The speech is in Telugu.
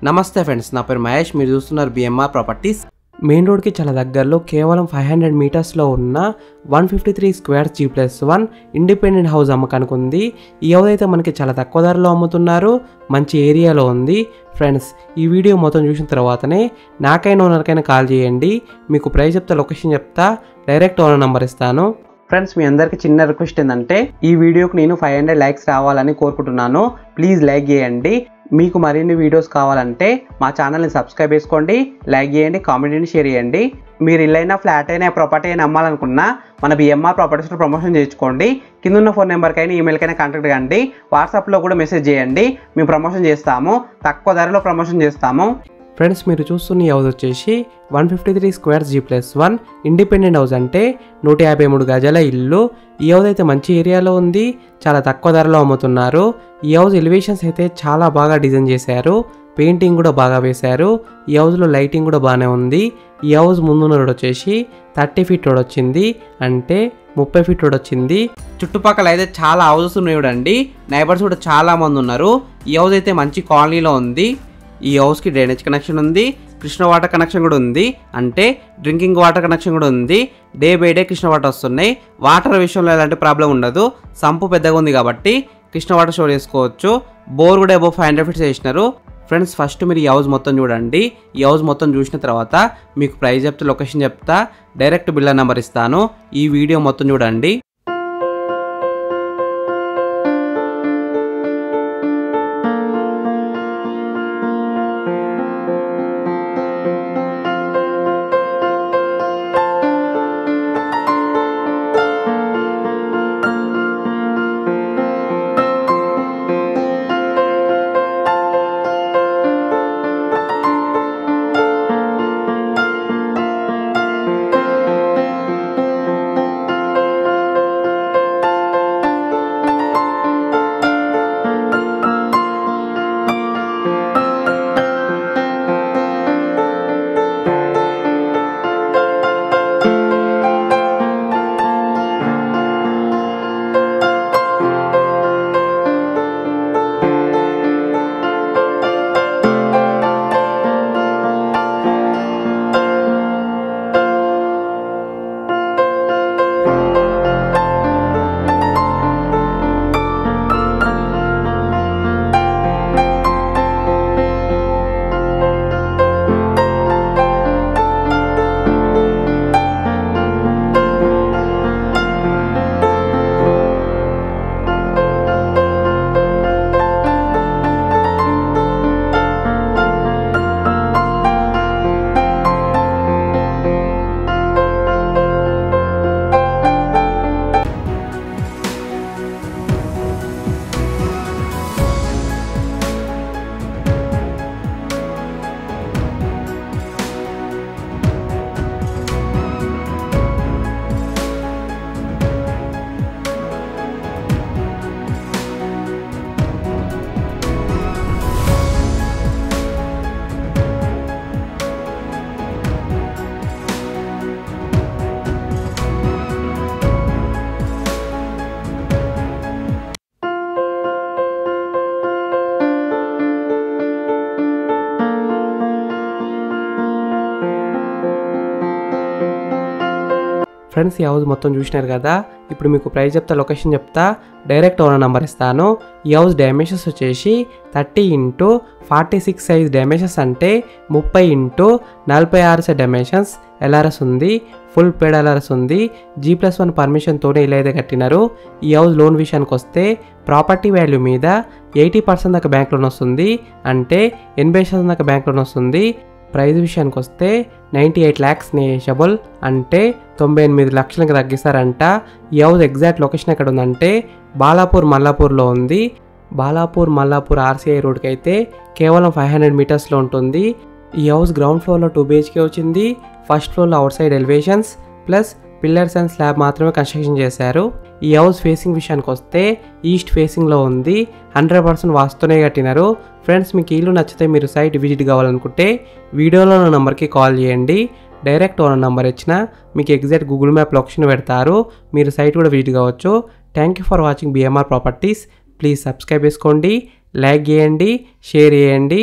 నమస్తే ఫ్రెండ్స్, నా పేరు మహేష్. మీరు చూస్తున్నారు బిఎంఆర్ ప్రాపర్టీస్. మెయిన్ రోడ్కి చాలా దగ్గరలో కేవలం 500 మీటర్స్లో ఉన్న 153 స్క్వేర్స్ G+1 ఇండిపెండెంట్ హౌస్ అమ్మకానికి ఉంది. ఈ హౌస్ అయితే మనకి చాలా తక్కువ ధరలో అమ్ముతున్నారు, మంచి ఏరియాలో ఉంది. ఫ్రెండ్స్, ఈ వీడియో మొత్తం చూసిన తర్వాతనే నాకైనా ఓనర్కైనా కాల్ చేయండి. మీకు ప్రైస్ చెప్తా, లొకేషన్ చెప్తా, డైరెక్ట్ ఓనర్ నెంబర్ ఇస్తాను. ఫ్రెండ్స్, మీ అందరికీ చిన్న రిక్వెస్ట్ ఏంటంటే ఈ వీడియోకి నేను 500 లైక్స్ రావాలని కోరుకుంటున్నాను. ప్లీజ్ లైక్ చేయండి. మీకు మరిన్ని వీడియోస్ కావాలంటే మా ఛానల్ని సబ్స్క్రైబ్ చేసుకోండి, లైక్ చేయండి, కామెంట్ని షేర్ చేయండి. మీరు ఇల్లైనా ఫ్లాట్ అయినా ప్రాపర్టీ అయినా అమ్మాలనుకున్నా మన బిఎంఆర్ ప్రాపర్టీస్లో ప్రమోషన్ చేసుకోండి. కింద ఉన్న ఫోన్ నెంబర్కైనా ఈమెయిల్కైనా కాంటాక్ట్ కండి, వాట్సాప్లో కూడా మెసేజ్ చేయండి. మేము ప్రమోషన్ చేస్తాము, తక్కువ ధరలో ప్రమోషన్ చేస్తాము. ఫ్రెండ్స్, మీరు చూస్తున్న ఈ హౌస్ వచ్చేసి 153 స్క్వేర్స్ G+1 ఇండిపెండెంట్ హౌస్, అంటే 153 గజాల ఇల్లు. ఈ హౌస్ అయితే మంచి ఏరియాలో ఉంది, చాలా తక్కువ ధరలో అమ్ముతున్నారు. ఈ హౌస్ ఎలివేషన్స్ అయితే చాలా బాగా డిజైన్ చేశారు, పెయింటింగ్ కూడా బాగా వేశారు. ఈ హౌస్లో లైటింగ్ కూడా బాగానే ఉంది. ఈ హౌస్ ముందున్న రోడ్ వచ్చేసి 30 ఫీట్ రోడ్ వచ్చింది, అంటే 30 ఫీట్ రోడ్ వచ్చింది. చుట్టుపక్కల అయితే చాలా హౌసెస్ ఉన్నాయి చూడండి, నైబర్స్ కూడా చాలా మంది ఉన్నారు. ఈ హౌస్ అయితే మంచి కాలనీలో ఉంది. ఈ హౌస్కి డ్రైనేజ్ కనెక్షన్ ఉంది, కృష్ణ వాటర్ కనెక్షన్ కూడా ఉంది, అంటే డ్రింకింగ్ వాటర్ కనెక్షన్ కూడా ఉంది. Day by day Krishna water వస్తున్నాయి. వాటర్ విషయంలో ఎలాంటి ప్రాబ్లం ఉండదు, సంపు పెద్దగా ఉంది కాబట్టి కృష్ణ వాటర్ స్టోర్ చేసుకోవచ్చు. బోర్ కూడా అబౌవ్ 500 ఫీట్స్ వేసినారు. ఫ్రెండ్స్, ఫస్ట్ మీరు ఈ హౌస్ మొత్తం చూడండి. ఈ హౌస్ మొత్తం చూసిన తర్వాత మీకు ప్రైస్ చెప్తా, లొకేషన్ చెప్తా, డైరెక్ట్ బిల్డర్ నెంబర్ ఇస్తాను. ఈ వీడియో మొత్తం చూడండి. ఫ్రెండ్స్, ఈ హౌస్ మొత్తం చూసినారు కదా. ఇప్పుడు మీకు ప్రైస్ చెప్తా, లొకేషన్ చెప్తా, డైరెక్ట్ ఓనర్ నెంబర్ ఇస్తాను. ఈ హౌస్ డైమెన్షన్స్ వచ్చేసి 30x46 సైజ్ డైమెన్షన్స్, అంటే 30x46 సైజ్ డైమెన్షన్స్. ఎల్ఆర్ఎస్ ఉంది, ఫుల్ పేడ్ ఎల్ఆర్ఎస్ ఉంది. G+1 పర్మిషన్తోనే ఇలా అయితే కట్టినారు. ఈ హౌస్ లోన్ విషయానికి వస్తే ప్రాపర్టీ వాల్యూ మీద 80% దాకా బ్యాంక్ లోన్ వస్తుంది, అంటే 80% దాకా బ్యాంక్ లోన్ వస్తుంది. ప్రైస్ విషయానికి వస్తే 98 lakhs నెగోషియబుల్, అంటే 98 లక్షలకు తగ్గిస్తారంట. ఈ హౌస్ ఎగ్జాక్ట్ లొకేషన్ ఎక్కడ ఉందంటే బాలాపూర్ మల్లాపూర్లో ఉంది. బాలాపూర్ మల్లాపూర్ RCI రోడ్కి అయితే కేవలం 500 మీటర్స్లో ఉంటుంది. ఈ హౌస్ గ్రౌండ్ ఫ్లోర్లో 2 BHK వచ్చింది. ఫస్ట్ ఫ్లోర్లో out side elevations plus pillars and slab మాత్రమే కన్స్ట్రక్షన్ చేశారు. ఈ హౌస్ ఫేసింగ్ విషయానికి వస్తే ఈస్ట్ ఫేసింగ్లో ఉంది. 100% వాస్తునే కట్టినారు. ఫ్రెండ్స్, మీకు ఇల్లు నచ్చితే మీరు సైట్ విజిట్ కావాలనుకుంటే వీడియోలో ఉన్న నెంబర్కి కాల్ చేయండి. డైరెక్ట్ ఓనర్ నెంబర్ ఇచ్చినా మీకు ఎగ్జాక్ట్ గూగుల్ మ్యాప్ లొకేషన్ పెడతారు, మీరు సైట్ కూడా విజిట్ కావచ్చు. Thank you for watching BMR properties. Please subscribe చేసుకోండి, లైక్ చేయండి, షేర్ చేయండి.